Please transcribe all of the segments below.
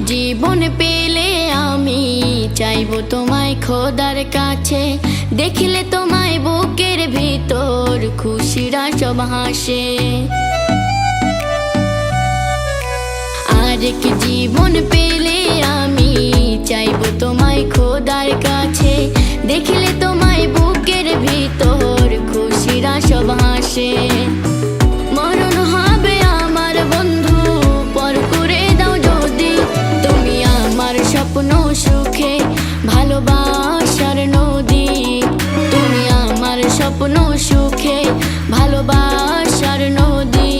জীবন পেলে আমি চাইবো তোমায় খোদার কাছে, দেখলে তোমায় বুকের ভিতর খুশিরা সব হাসে। আরেক জীবন পেলে আমি চাইবো তোমায় খোদার কাছে, দেখলে তোমায় বুকের ভিতর খুশিরা সব হাসে। মরণ হবে আমার বন্ধু পর করে দাও যদি, তুমি আমার স্বপ্ন সুখে ভালোবাসার নদী, তুমি আমার স্বপ্ন সুখে ভালোবাসার নদী।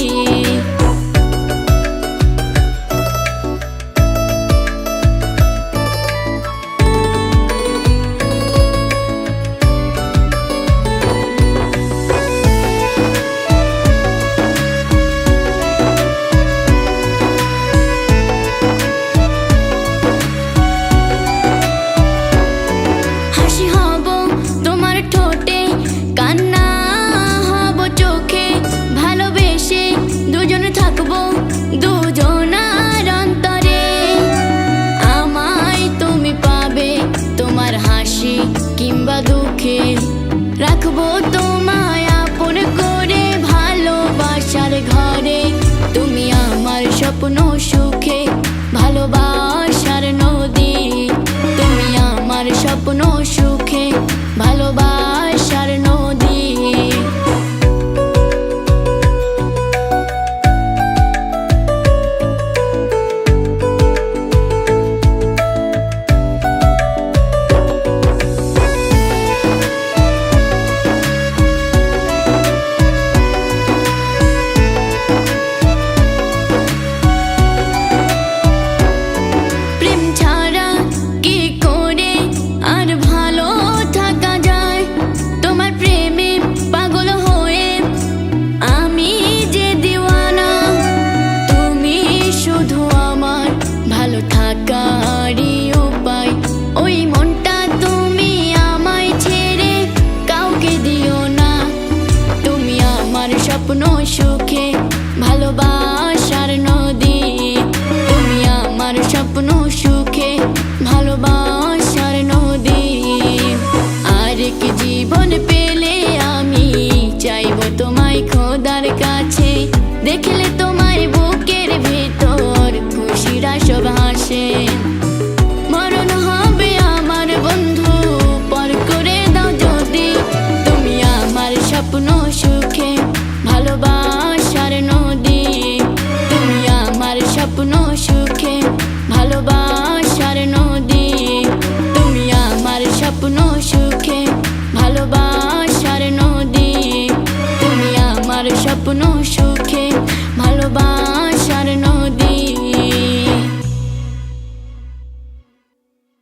দুজনার অন্তরে আমায় তুমি পাবে, তোমার হাসি কিংবা দুঃখে রাখবো তোমায় আপন করে ভালোবাসার ঘরে, তুমি আমার স্বপ্ন সুখে ভালোবাসার নদী, তুমি আমার স্বপ্ন সুখে ভালোবাসার নদী। স্বপ্ন সুখে ভালোবাসার নদী, তুমি আমার স্বপ্ন সুখে ভালোবাসার নদী। আরেক জীবন পেলে আমি চাইবো তোমায় খোদার কাছে, দেখলে তোমায় বুকের ভিতর খুশিরা সব হাসে। মরণ হবে আমার বন্ধু পর করে দাও যদি, তুমি আমার স্বপ্ন সুখে ভালোবাসার নদী, তুমি আমার স্বপ্ন সুখে ভালোবাসার নদী, তুমি আমার স্বপ্ন সুখে ভালোবাসার নদী, তুমি আমার স্বপ্ন